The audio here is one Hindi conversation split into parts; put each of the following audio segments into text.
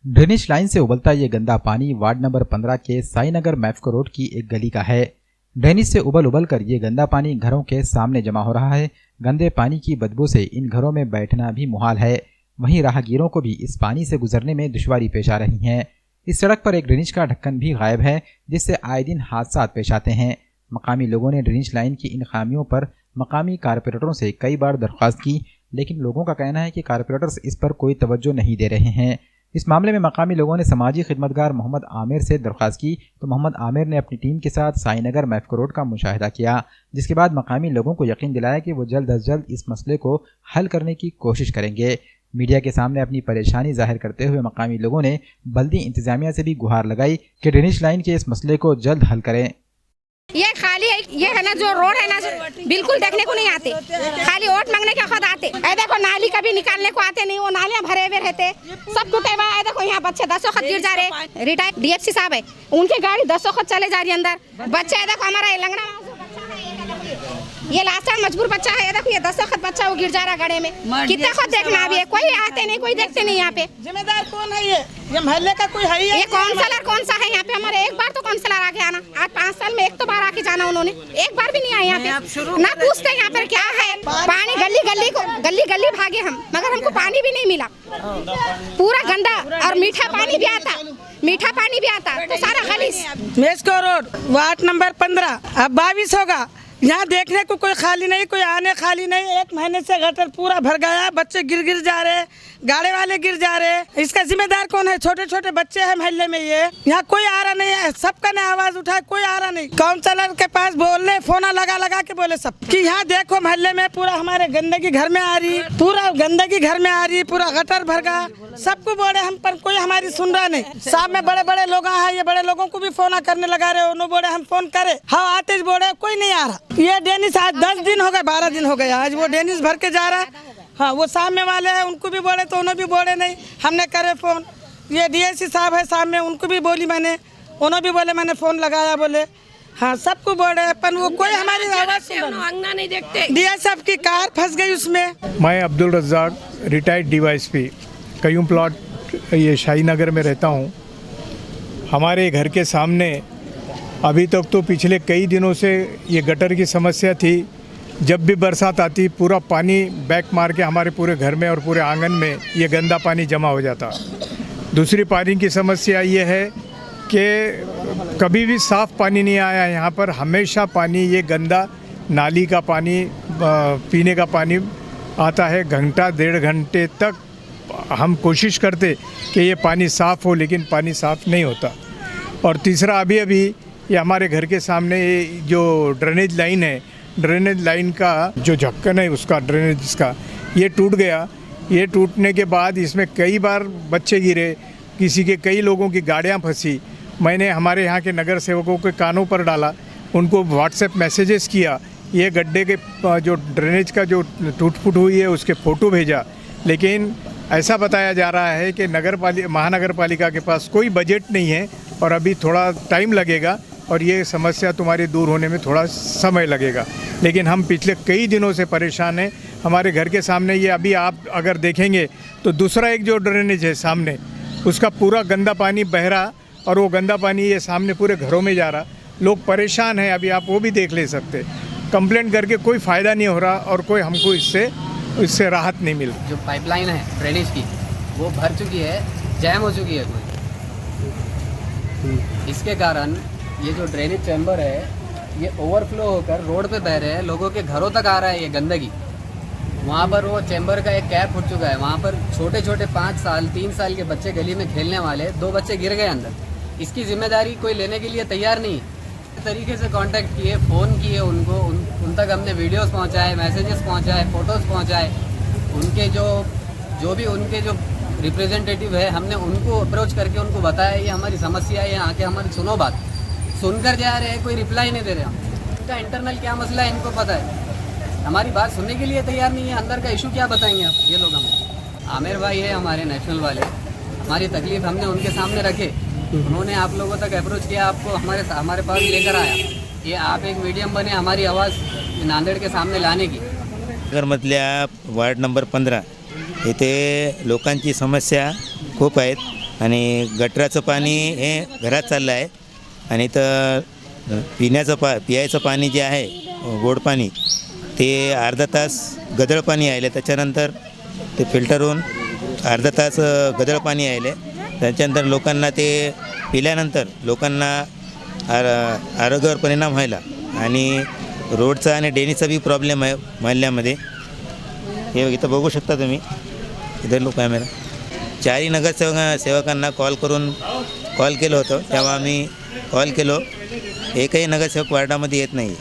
ड्रेनेज लाइन से उबलता ये गंदा पानी वार्ड नंबर 15 के साईनगर मैफ्को रोड की एक गली का है। ड्रेनेज से उबल कर ये गंदा पानी घरों के सामने जमा हो रहा है। गंदे पानी की बदबू से इन घरों में बैठना भी मुहाल है। वहीं राहगीरों को भी इस पानी से गुजरने में दुश्वारी पेश आ रही है। इस सड़क पर एक ड्रेनेज का ढक्कन भी गायब है, जिससे आए दिन हादसा पेश आते हैं। मकामी लोगों ने ड्रेनेज लाइन की इन खामियों पर मकामी कारपोरेटरों से कई बार दरख्वास्त की, लेकिन लोगों का कहना है कि कारपोरेटर्स इस पर कोई तवज्जो नहीं दे रहे हैं। इस मामले में मकामी लोगों ने समाजी खिदमतगार मोहम्मद आमिर से दरख्वास्त की, तो मोहम्मद आमिर ने अपनी टीम के साथ साईनगर मैफ्को रोड का मुशाहिदा किया, जिसके बाद मकामी लोगों को यकीन दिलाया कि वो जल्द अज जल्द इस मसले को हल करने की कोशिश करेंगे। मीडिया के सामने अपनी परेशानी जाहिर करते हुए मकामी लोगों ने बल्दी इंतजामिया से भी गुहार लगाई कि ड्रेनेज लाइन के इस मसले को जल्द हल करें। ये खाली ये है ना, जो रोड है ना, बिल्कुल देखने को नहीं आते, खाली वोट मांगने के खुद आते। ऐ देखो नाली कभी निकालने को आते नहीं, वो नालियां भरे हुए रहते, सब टूटे हुआ है। देखो यहाँ बच्चे 10 वक्त गिर जा रहे। रिटायर्ड DFC साहब है, उनकी गाड़ी 10 वक्त चले जा रही है अंदर। बच्चे है देखो, हमारा लंगड़ा ये लास्ट टाइम मजबूर बच्चा है, देखो ये 10 वक्त बच्चा वो गिर जा रहा गड्ढे में। कितना खुद देखना अभी है, कोई आते नहीं, कोई देखते नहीं। यहाँ पे जिम्मेदार कौन है? ये महल्ले का कोई है? ये काउंसलर कौन सा है यहाँ पे? हमारे एक बार तो काउंसलर आके आना, आज 5 साल में एक तो बार आके जाना, उन्होंने एक बार भी नहीं आए यहाँ पे। ना पूछते यहाँ पर क्या है। पानी गली गली भागे हम, मगर हमको पानी भी नहीं मिला। पूरा गंदा और मीठा पानी भी आता, तो सारा गलीस। मैफ्को रोड वार्ड नंबर 15 अब 22 होगा। यहाँ देखने को कोई खाली नहीं, कोई आने खाली नहीं। 1 महीने से गटर पूरा भर गया, बच्चे गिर जा रहे, गाड़ी वाले गिर जा रहे। इसका जिम्मेदार कौन है? छोटे छोटे बच्चे हैं मोहल्ले में। ये यहाँ कोई आ रहा नहीं है, सबका ने आवाज उठाया, कोई आ रहा नहीं। काउंसलर के पास बोलने फोन लगा के बोले सब कि यहाँ देखो मोहल्ले में पूरा हमारे गंदगी घर में आ रही, पूरा गटर भर गया। सबको बोले हम, पर कोई हमारी सुन रहा नहीं। साहब में बड़े लोग हैं, ये बड़े लोगों को भी फोन करने लगा रहे। उन्होंने बोले हम फोन करे, हाँ आते बोले, कोई नहीं आ रहा। ये डेनिस आज 10 दिन हो गए, 12 दिन हो गए, आज वो डेनिस भर के जा रहा है। हाँ, वो सामने वाले हैं, उनको भी बोले तो उन्होंने भी बोले नहीं। हमने करे फोन, ये DSC साहब है सामने, उनको भी बोली मैंने, उन्होंने भी बोले मैंने फोन लगाया, बोले हाँ सबको बोले, पर वो कोई हमारी आवाज नहीं देखते। DSC साहब की कार फंस गई उसमें। मैं अब्दुल रज़ाक, रिटायर्ड DYSP, कयूं प्लॉट ये शाहीनगर में रहता हूँ। हमारे घर के सामने अभी तक तो पिछले कई दिनों से ये गटर की समस्या थी। जब भी बरसात आती पूरा पानी बैक मार के हमारे पूरे घर में और पूरे आंगन में ये गंदा पानी जमा हो जाता। दूसरी पानी की समस्या ये है कि कभी भी साफ़ पानी नहीं आया यहाँ पर। हमेशा पानी ये गंदा नाली का पानी, पीने का पानी आता है। घंटा 1.5 घंटे तक हम कोशिश करते कि ये पानी साफ़ हो, लेकिन पानी साफ़ नहीं होता। और तीसरा अभी ये हमारे घर के सामने जो ड्रेनेज लाइन है, ड्रेनेज लाइन का जो ढक्कन है उसका, ड्रेनेज का, ये टूट गया। ये टूटने के बाद इसमें कई बार बच्चे गिरे, किसी के कई लोगों की गाड़ियाँ फंसी। मैंने हमारे यहाँ के नगर सेवकों के कानों पर डाला, उनको व्हाट्सएप मैसेजेस किया, ये गड्ढे के जो ड्रेनेज का जो टूट फूट हुई है उसके फ़ोटो भेजा। लेकिन ऐसा बताया जा रहा है कि महानगर पालिका के पास कोई बजट नहीं है और अभी थोड़ा टाइम लगेगा और ये समस्या तुम्हारी दूर होने में थोड़ा समय लगेगा। लेकिन हम पिछले कई दिनों से परेशान हैं। हमारे घर के सामने ये अभी आप अगर देखेंगे तो दूसरा एक जो ड्रेनेज है सामने, उसका पूरा गंदा पानी बह रहा और वो गंदा पानी ये सामने पूरे घरों में जा रहा। लोग परेशान हैं, अभी आप वो भी देख ले सकते। कंप्लेंट करके कोई फ़ायदा नहीं हो रहा और कोई हमको इससे राहत नहीं मिल। जो पाइपलाइन है ड्रेनेज की वो भर चुकी है, जैम हो चुकी है पूरी। इसके कारण ये जो ड्रेनेज चैम्बर है ये ओवरफ्लो होकर रोड पे बह रहे हैं, लोगों के घरों तक आ रहा है ये गंदगी। वहाँ पर वो चैम्बर का एक कैप फूट चुका है। वहाँ पर छोटे छोटे 5 साल 3 साल के बच्चे गली में खेलने वाले 2 बच्चे गिर गए अंदर। इसकी जिम्मेदारी कोई लेने के लिए तैयार नहीं। इस तरीके से कांटेक्ट किए, फ़ोन किए उनको, उन तक हमने वीडियोस पहुँचाए, मैसेजेस पहुँचाए, फ़ोटोज़ पहुँचाए। उनके जो भी उनके जो रिप्रेजेंटेटिव है, हमने उनको अप्रोच करके उनको बताया ये हमारी समस्या है, आके हमारी सुनो बात। सुनकर जा रहे हैं, कोई रिप्लाई नहीं दे रहे। हम उनका इंटरनल क्या मसला है इनको पता है, हमारी बात सुनने के लिए तैयार नहीं है। अंदर का इशू क्या बताएंगे आप ये लोग हमें। आमिर भाई है हमारे नेशनल वाले, हमारी तकलीफ़ हमने उनके सामने रखे, उन्होंने आप लोगों तक अप्रोच किया, आपको हमारे पास लेकर आया। ये आप एक मीडियम बने हमारी आवाज़ नांदेड़ के सामने लाने की। नगरमधल्या वार्ड नंबर 15 इथे लोकांची समस्या खूप आहेत। आणि गटराचं पाणी हे घरात चाललं आहे आणि तर पियाचं पाणी जे आहे गोड पाणी ते अर्धा तास गढळ पाणी यायले, त्याच्यानंतर ते फिल्टर होऊन अर्धा तास गढळ पाणी यायले, त्याच्यानंतर लोकांना ते पिल्यानंतर लोकांना आरोग्यावर परिणाम व्हायला आणि रोडचा आणि ड्रेनेजचा बी प्रॉब्लेम आहे महल्ल्यामध्ये. हे इथं बघू शकता तुम्ही, इधर लोक कॅमेरा. चारही नगरसेवकांना कॉल केलं होतं, तेव्हा आम्ही कॉल केलो, एकही नगरसेवक वार्डामध्ये येत नाही.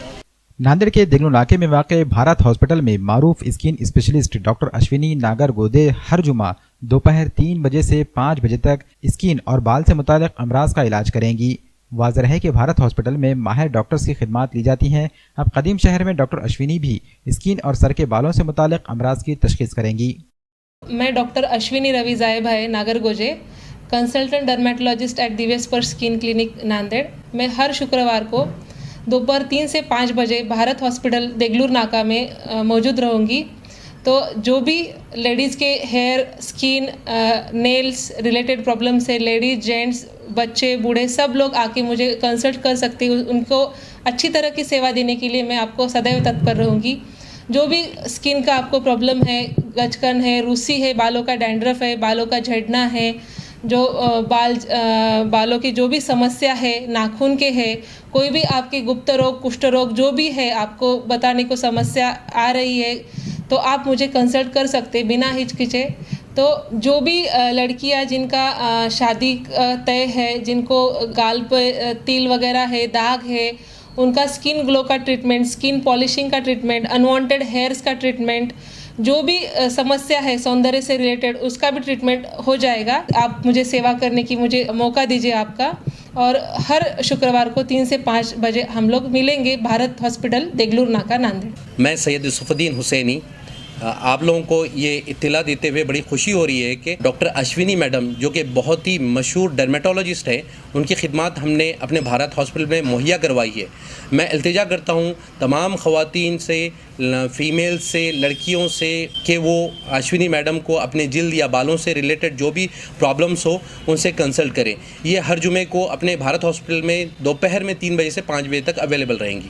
नांदेड़ के देगलू इलाके में वाक़ भारत हॉस्पिटल में मारूफ स्किन स्पेशलिस्ट डॉक्टर अश्विनी नागरगोदे हर जुमा दोपहर 3 बजे से 5 बजे तक स्किन और बाल से मुताल्लिक अमराज का इलाज करेंगी. वाज़ेह है कि भारत हॉस्पिटल में माहिर डॉक्टर्स की खिदमात ली जाती हैं. अब कदीम शहर में डॉक्टर अश्विनी भी स्किन और सर के बालों से मुताल्लिक अमराज की तशखीस करेंगी. मैं doctor Ashwini Ravi Jaybhai Nagargoje, consultant dermatologist at Divya Sparsh skin clinic Nanded. मैं हर शुक्रवार को दोपहर 3 से 5 बजे भारत हॉस्पिटल देगलूर नाका में मौजूद रहूँगी. तो जो भी लेडीज़ के hair, skin, nails related problem से लेडीज़, जेंट्स, बच्चे, बूढ़े सब लोग आके मुझे कंसल्ट कर सकते हैं. उनको अच्छी तरह की सेवा देने के लिए मैं आपको सदैव तत्पर रहूँगी. जो भी स्किन का आपको प्रॉब्लम है, गचकन है, रूसी है, बालों का डैंड्रफ है, बालों का झड़ना है, जो बालों की जो भी समस्या है, नाखून के है, कोई भी आपके गुप्त रोग, कुष्ठ रोग जो भी है आपको बताने को समस्या आ रही है, तो आप मुझे कंसल्ट कर सकते बिना हिचकिचे. तो जो भी लड़कियां जिनका शादी तय है, जिनको गाल पे तिल वगैरह है, दाग है, उनका स्किन ग्लो का ट्रीटमेंट, स्किन पॉलिशिंग का ट्रीटमेंट, अनवांटेड हेयर्स का ट्रीटमेंट, जो भी समस्या है सौंदर्य से रिलेटेड उसका भी ट्रीटमेंट हो जाएगा. आप मुझे सेवा करने की मुझे मौका दीजिए आपका. और हर शुक्रवार को 3 से 5 बजे हम लोग मिलेंगे भारत हॉस्पिटल देगलूर नाका नांदेड़. मैं सैयद यूसुफुद्दीन हुसैनी आप लोगों को ये इत्तला देते हुए बड़ी खुशी हो रही है कि डॉक्टर अश्विनी मैडम जो कि बहुत ही मशहूर डर्मेटोलॉजिस्ट है, उनकी खिदमत हमने अपने भारत हॉस्पिटल में मुहैया करवाई है. मैं इल्तिजा करता हूँ तमाम ख़वातीन से, फ़ीमेल से, लड़कियों से कि वो अश्विनी मैडम को अपने जिल्द या बालों से रिलेटेड जो भी प्रॉब्लम्स हो उनसे कंसल्ट करें. ये हर जुमे को अपने भारत हॉस्पिटल में दोपहर में 3 बजे से 5 बजे तक अवेलेबल रहेंगी.